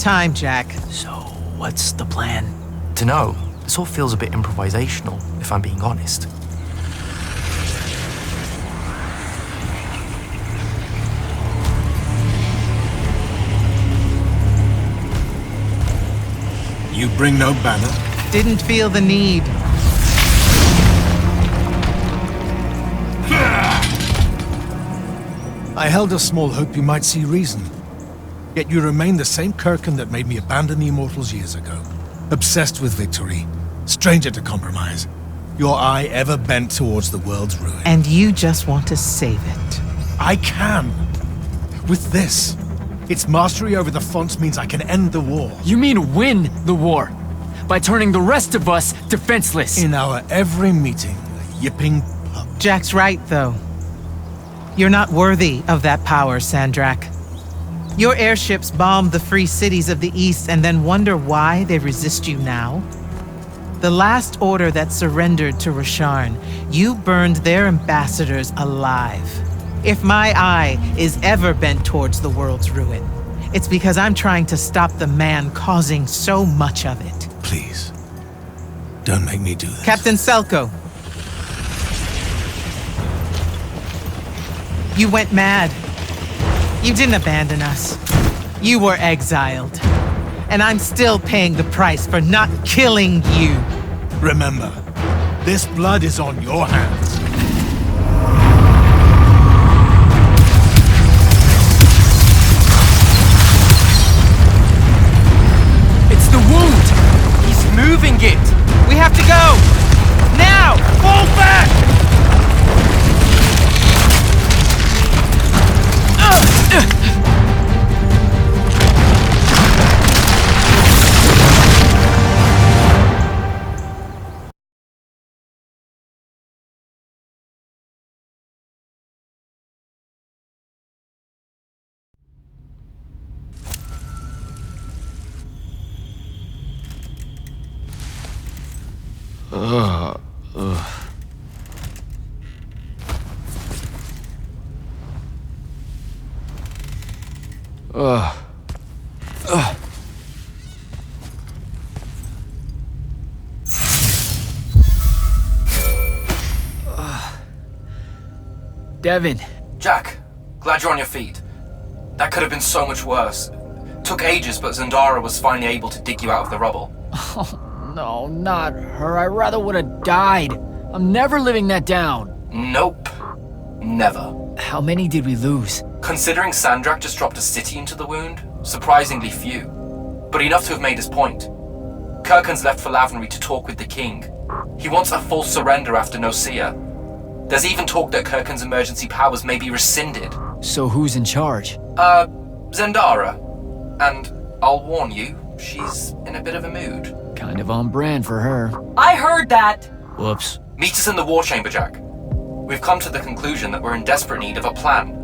time, Jack. So, what's the plan? Dunno. This all feels a bit improvisational, if I'm being honest. You bring no banner? Didn't feel the need. I held a small hope you might see reason. Yet you remain the same Kirkin that made me abandon the Immortals years ago. Obsessed with victory, stranger to compromise. Your eye ever bent towards the world's ruin. And you just want to save it. I can. With this. Its mastery over the fonts means I can end the war. You mean win the war? By turning the rest of us defenseless? In our every meeting, a yipping pup. Jack's right, though. You're not worthy of that power, Sandrak. Your airships bombed the free cities of the East and then wonder why they resist you now? The last order that surrendered to Rasharn, you burned their ambassadors alive. If my eye is ever bent towards the world's ruin, it's because I'm trying to stop the man causing so much of it. Please, don't make me do this. Captain Selko. You went mad. You didn't abandon us. You were exiled. And I'm still paying the price for not killing you. Remember, this blood is on your hands. It's the wound! He's moving it! We have to go! Now! Fall back! Devin. Jack, glad you're on your feet. That could have been so much worse. Took ages, but Zendara was finally able to dig you out of the rubble. Oh, no, not her. I rather would have died. I'm never living that down. Nope. Never. How many did we lose? Considering Sandrak just dropped a city into the wound, surprisingly few. But enough to have made his point. Kirkin's left for Lavenry to talk with the king. He wants a full surrender after Nocia. There's even talk that Kirkin's emergency powers may be rescinded. So who's in charge? Zendara. And I'll warn you, she's in a bit of a mood. Kind of on brand for her. I heard that! Whoops. Meet us in the war chamber, Jack. We've come to the conclusion that we're in desperate need of a plan.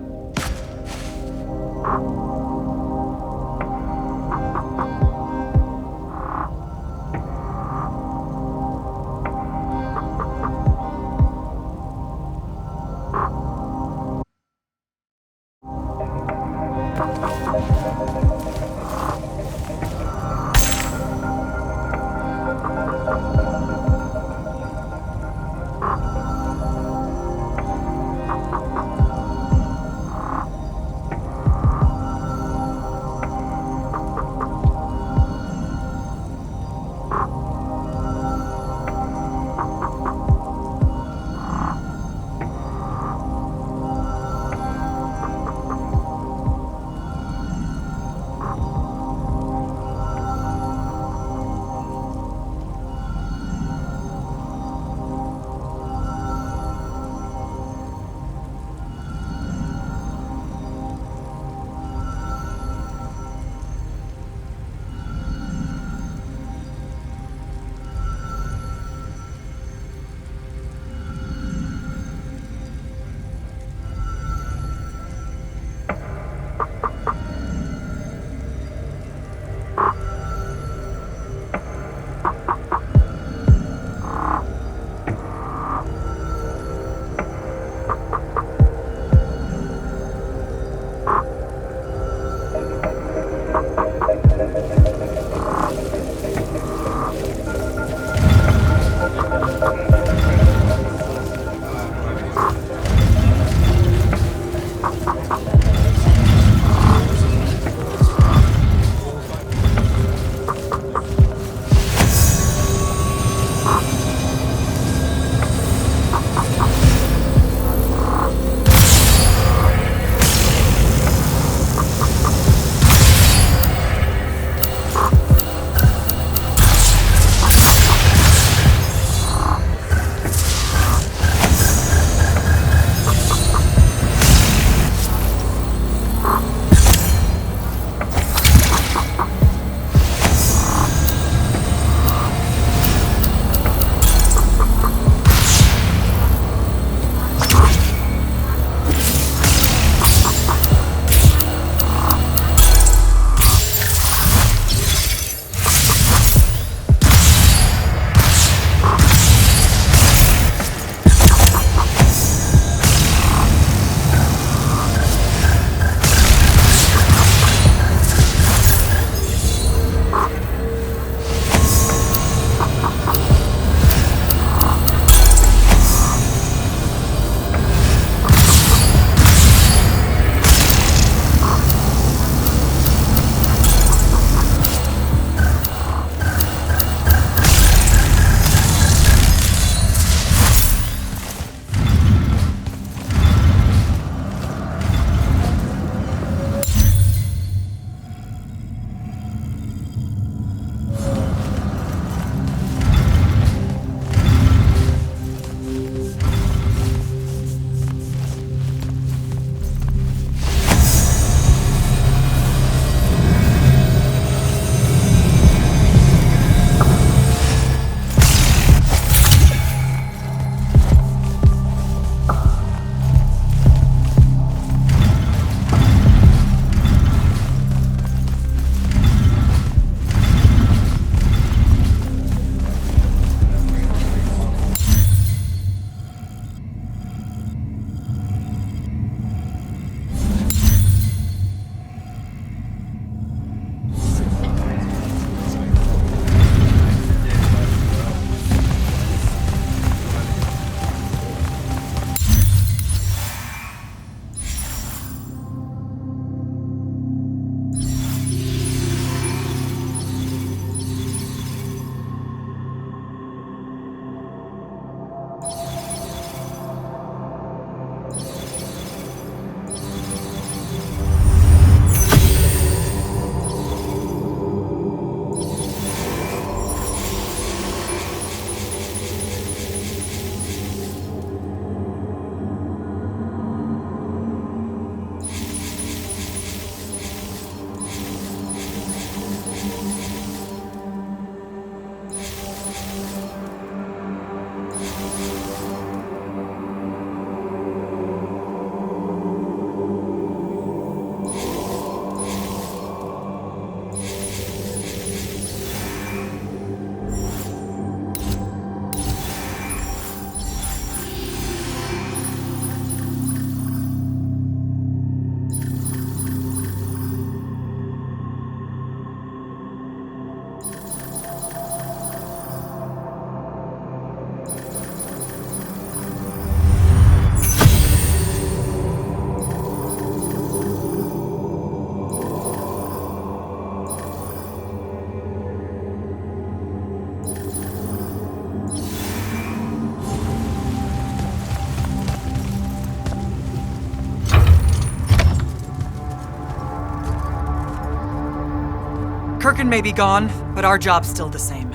Kirkin may be gone, but our job's still the same.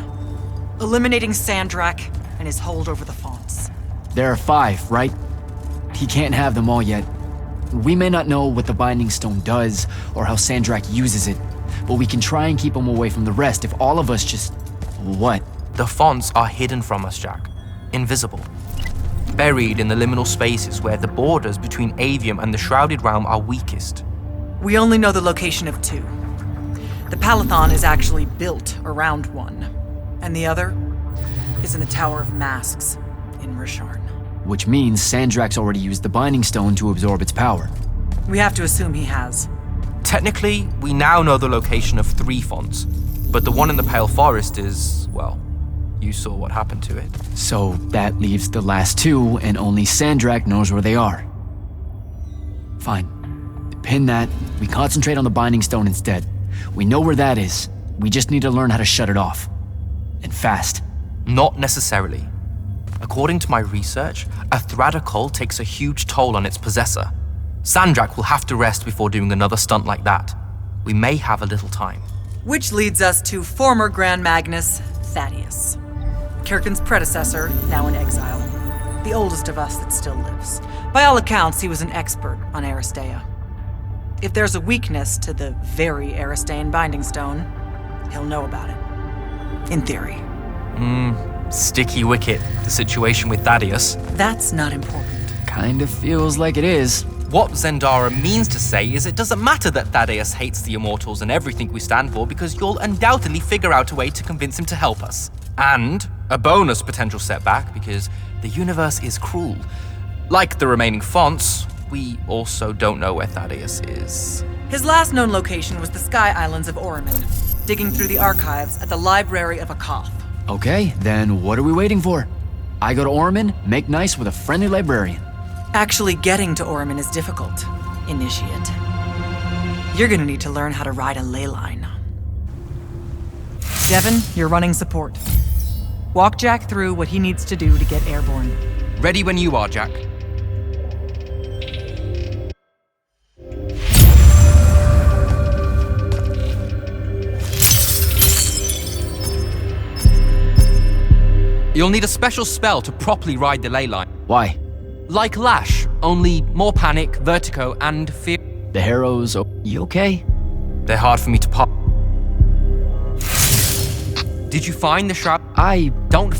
Eliminating Sandrak and his hold over the fonts. There are 5, right? He can't have them all yet. We may not know what the Binding Stone does, or how Sandrak uses it, but we can try and keep him away from the rest if all of us just... What? The fonts are hidden from us, Jack. Invisible. Buried in the liminal spaces where the borders between Aveum and the Shrouded Realm are weakest. We only know the location of 2. The Palathon is actually built around one, and the other is in the Tower of Masks in Risharn. Which means Sandrak's already used the Binding Stone to absorb its power. We have to assume he has. Technically, we now know the location of 3 fonts, but the one in the Pale Forest is, well, you saw what happened to it. So that leaves the last 2, and only Sandrak knows where they are. Fine. Pin that. We concentrate on the Binding Stone instead. We know where that is. We just need to learn how to shut it off. And fast. Not necessarily. According to my research, a Thradda cull takes a huge toll on its possessor. Sandrak will have to rest before doing another stunt like that. We may have a little time. Which leads us to former Grand Magnus Thaddeus. Kirkin's predecessor, now in exile. The oldest of us that still lives. By all accounts, he was an expert on Aristea. If there's a weakness to the very Aristean Binding Stone, he'll know about it. In theory. Sticky wicket, the situation with Thaddeus. That's not important. Kind of feels like it is. What Zendara means to say is it doesn't matter that Thaddeus hates the Immortals and everything we stand for because you'll undoubtedly figure out a way to convince him to help us. And a bonus potential setback because the universe is cruel. Like the remaining fonts, we also don't know where Thaddeus is. His last known location was the Sky Islands of Oromon, digging through the archives at the Library of Akoth. Okay, then what are we waiting for? I go to Oromon, make nice with a friendly librarian. Actually getting to Oromon is difficult, Initiate. You're gonna need to learn how to ride a ley line. Devin, you're running support. Walk Jack through what he needs to do to get airborne. Ready when you are, Jack. You'll need a special spell to properly ride the ley line. Why? Like Lash, only more panic, vertigo, and fear. The Harrows, you okay? They're hard for me to pop. Did you find the shroud? I Don't